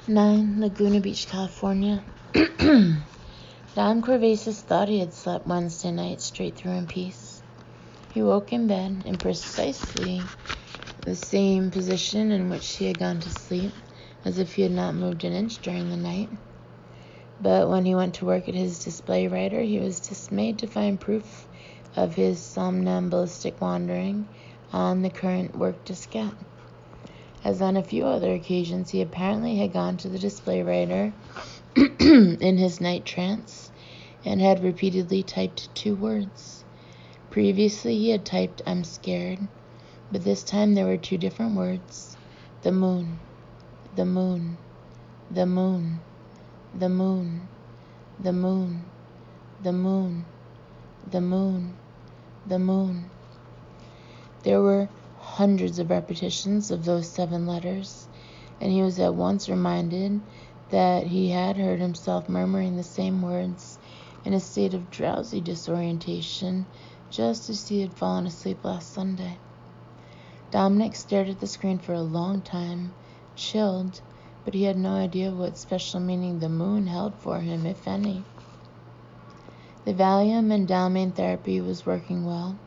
9, Laguna Beach, California. Don Corvasis thought he had slept Wednesday night straight through in peace. He woke in bed in precisely the same position in which he had gone to sleep, as if he had not moved an inch during the night. But when he went to work at his display writer, he was dismayed to find proof of his somnambulistic wandering on the current work diskette. As on a few other occasions, he apparently had gone to the display writer in his night trance and had repeatedly typed 2 words. Previously, he had typed, "I'm scared," but this time there were 2 different words: the moon, the moon, the moon, the moon, the moon, the moon, the moon, the moon. There were hundreds of repetitions of those 7 letters, and he was at once reminded that he had heard himself murmuring the same words in a state of drowsy disorientation, just as he had fallen asleep last Sunday. Dominic stared at the screen for a long time, chilled, but he had no idea what special meaning the moon held for him, if any. The Valium and Dalmane therapy was working well.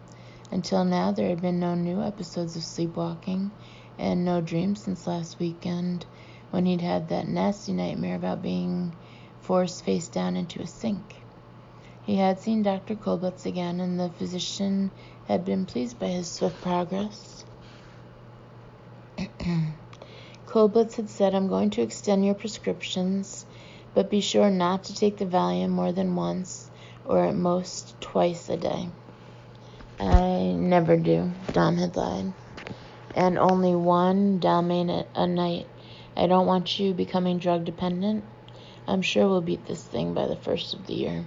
Until now, there had been no new episodes of sleepwalking and no dreams since last weekend, when he'd had that nasty nightmare about being forced face down into a sink. He had seen Dr. Kolbutz again, and the physician had been pleased by his swift progress. Kolbutz had said, "I'm going to extend your prescriptions, but be sure not to take the Valium more than once, or at most twice a day." "I never do," Dom had lied. "And only 1 Dalmane a night. I don't want you becoming drug dependent. I'm sure we'll beat this thing by the 1st of the year."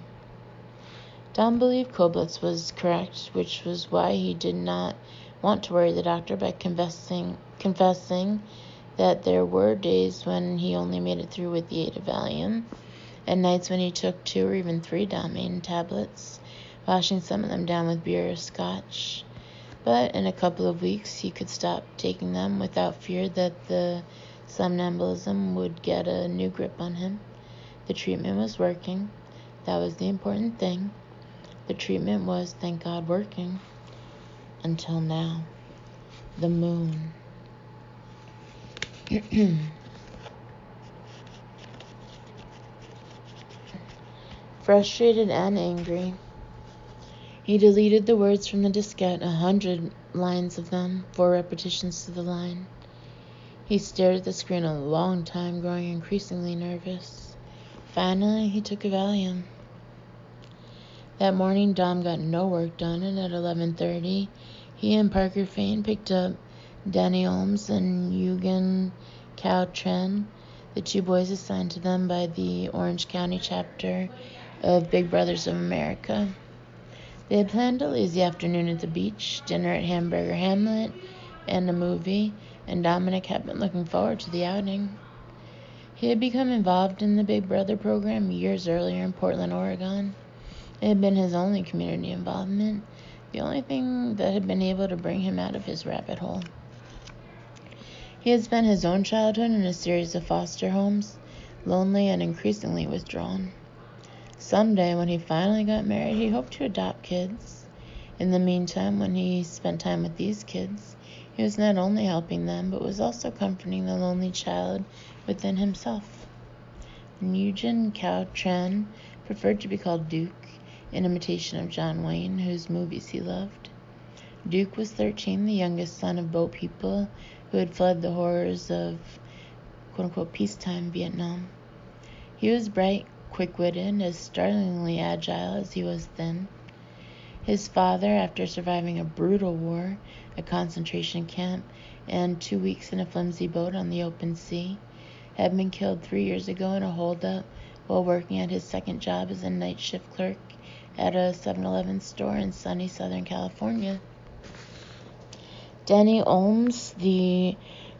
Dom believed Kolbutz was correct, which was why he did not want to worry the doctor by confessing that there were days when he only made it through with the aid of Valium, and nights when he took 2 or even 3 Dalmane tablets, washing some of them down with beer or scotch. But in a couple of weeks, he could stop taking them without fear that the somnambulism would get a new grip on him. The treatment was working. That was the important thing. The treatment was, thank God, working. Until now. The moon. Frustrated and angry, he deleted the words from the diskette, 100 lines of them, 4 repetitions to the line. He stared at the screen a long time, growing increasingly nervous. Finally, he took a Valium. That morning, Dom got no work done, and at 11:30, he and Parker Fain picked up Danny Olms and Eugen Cao-Tren, the 2 boys assigned to them by the Orange County chapter of Big Brothers of America. They had planned a lazy afternoon at the beach, dinner at Hamburger Hamlet, and a movie, and Dominic had been looking forward to the outing. He had become involved in the Big Brother program years earlier in Portland, Oregon. It had been his only community involvement, the only thing that had been able to bring him out of his rabbit hole. He had spent his own childhood in a series of foster homes, lonely and increasingly withdrawn. Someday, when he finally got married, he hoped to adopt kids. In the meantime, when he spent time with these kids, he was not only helping them, but was also comforting the lonely child within himself. Eugen Cao-Tren preferred to be called Duke, in imitation of John Wayne, whose movies he loved. Duke was 13, the youngest son of boat people who had fled the horrors of quote-unquote peacetime Vietnam. He was bright, quick-witted, as startlingly agile as he was thin. His father, after surviving a brutal war, a concentration camp, and 2 weeks in a flimsy boat on the open sea, had been killed 3 years ago in a holdup while working at his second job as a night shift clerk at a 7-Eleven store in sunny Southern California. Danny Olms, the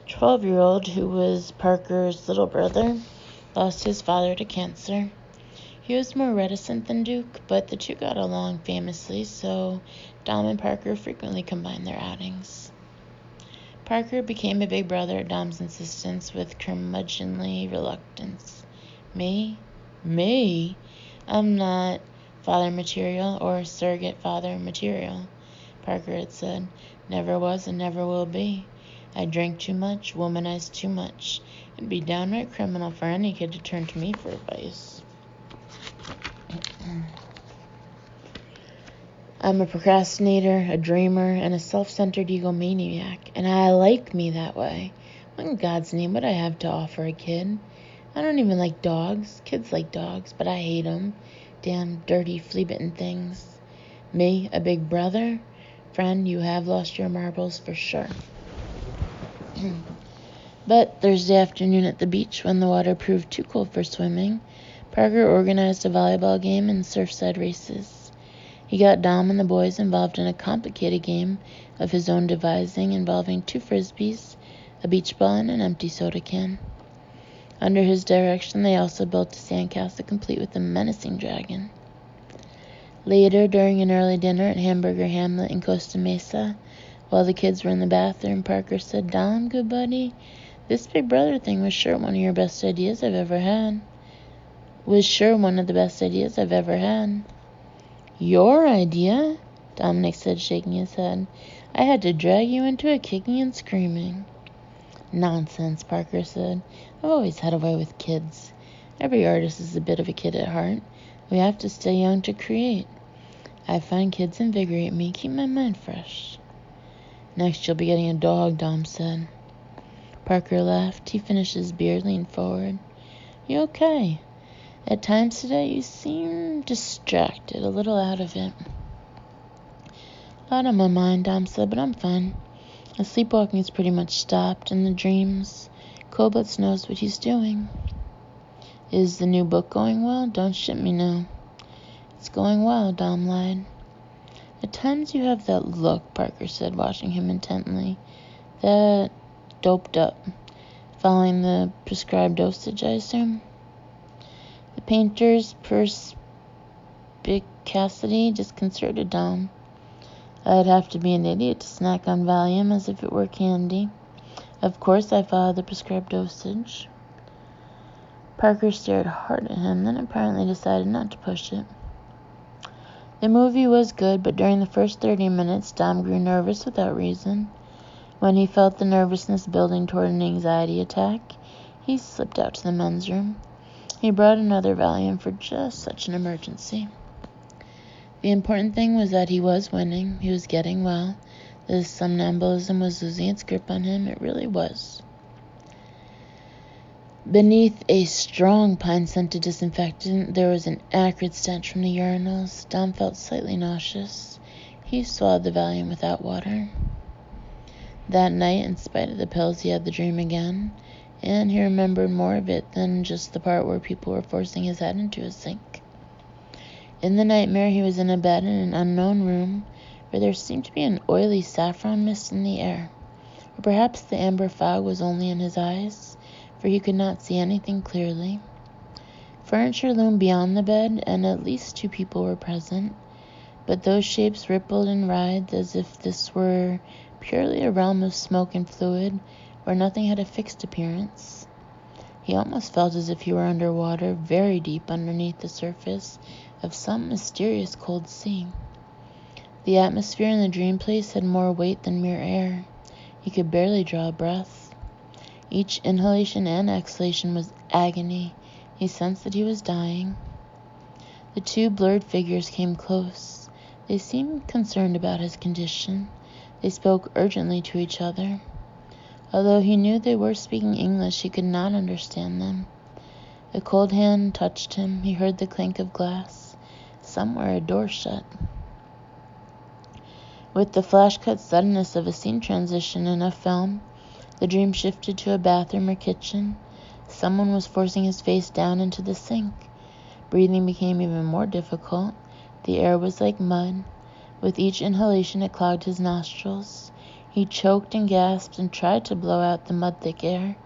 12-year-old who was Parker's little brother, lost his father to cancer. He was more reticent than Duke, but the 2 got along famously, so Dom and Parker frequently combined their outings. Parker became a big brother at Dom's insistence with curmudgeonly reluctance. Me? Me? I'm not father material or surrogate father material, Parker had said. Never was and never will be. I drink too much, womanize too much. It'd be downright criminal for any kid to turn to me for advice. I'm a procrastinator, a dreamer, and a self-centered egomaniac, and I like me that way. What in God's name would I have to offer a kid? I don't even like dogs. Kids like dogs, but I hate them. Damn dirty, flea-bitten things. Me, a big brother? Friend, you have lost your marbles for sure. But Thursday afternoon at the beach, when the water proved too cold for swimming, Parker organized a volleyball game and surfside races. He got Dom and the boys involved in a complicated game of his own devising involving 2 frisbees, a beach ball, and an empty soda can. Under his direction, they also built a sandcastle complete with a menacing dragon. Later, during an early dinner at Hamburger Hamlet in Costa Mesa, while the kids were in the bathroom, Parker said, "Dom, good buddy, this big brother thing was sure one of the best ideas I've ever had. Your idea?" Dominic said, shaking his head. "I had to drag you into it kicking and screaming." "Nonsense," Parker said. "I've always had a way with kids. Every artist is a bit of a kid at heart. We have to stay young to create. I find kids invigorate me, keep my mind fresh." "Next you'll be getting a dog," Dom said. Parker laughed. He finished his beer, leaned forward. "You okay? At times today you seem distracted, a little out of it." "A lot on my mind," Dom said, "but I'm fine. The sleepwalking's pretty much stopped, and the dreams. Koblenz knows what he's doing." "Is the new book going well? Don't ship me now." "It's going well," Dom lied. "At times you have that look," Parker said, watching him intently. "That doped up. Following the prescribed dosage, I assume?" The painter's perspicacity disconcerted Dom. "I'd have to be an idiot to snack on Valium as if it were candy. Of course I follow the prescribed dosage." Parker stared hard at him, then apparently decided not to push it. The movie was good, but during the first 30 minutes, Dom grew nervous without reason. When he felt the nervousness building toward an anxiety attack, he slipped out to the men's room. He brought another Valium for just such an emergency. The important thing was that he was winning. He was getting well. The somnambulism was losing its grip on him. It really was. Beneath a strong pine-scented disinfectant, there was an acrid stench from the urinals. Dom felt slightly nauseous. He swallowed the Valium without water. That night, in spite of the pills, he had the dream again, and he remembered more of it than just the part where people were forcing his head into a sink. In the nightmare, he was in a bed in an unknown room where there seemed to be an oily saffron mist in the air. Or perhaps the amber fog was only in his eyes, for he could not see anything clearly. Furniture loomed beyond the bed, and at least 2 people were present, but those shapes rippled and writhed as if this were purely a realm of smoke and fluid, where nothing had a fixed appearance. He almost felt as if he were underwater, very deep underneath the surface of some mysterious cold sea. The atmosphere in the dream place had more weight than mere air. He could barely draw a breath. Each inhalation and exhalation was agony. He sensed that he was dying. The 2 blurred figures came close. They seemed concerned about his condition. They spoke urgently to each other. Although he knew they were speaking English, he could not understand them. A cold hand touched him. He heard the clink of glass. Somewhere a door shut. With the flash-cut suddenness of a scene transition in a film, the dream shifted to a bathroom or kitchen. Someone was forcing his face down into the sink. Breathing became even more difficult. The air was like mud. With each inhalation, it clogged his nostrils. He choked and gasped and tried to blow out the mud-thick air.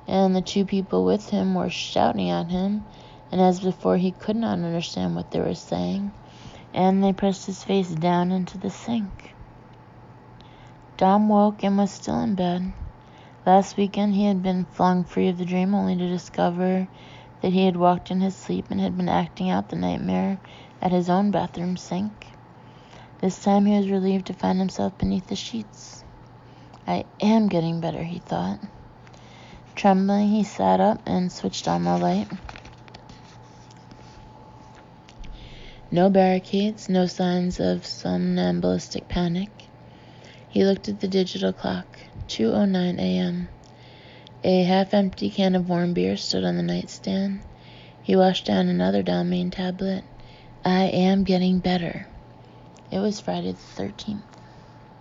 And the 2 people with him were shouting at him, and as before, he could not understand what they were saying, and they pressed his face down into the sink. Dom woke and was still in bed. Last weekend he had been flung free of the dream, only to discover that he had walked in his sleep and had been acting out the nightmare at his own bathroom sink. This time he was relieved to find himself beneath the sheets. I am getting better, he thought. Trembling, he sat up and switched on the light. No barricades, no signs of somnambulistic panic. He looked at the digital clock. 2:09 a.m. A half-empty can of warm beer stood on the nightstand. He washed down another Dalmane tablet. I am getting better. It was Friday the 13th.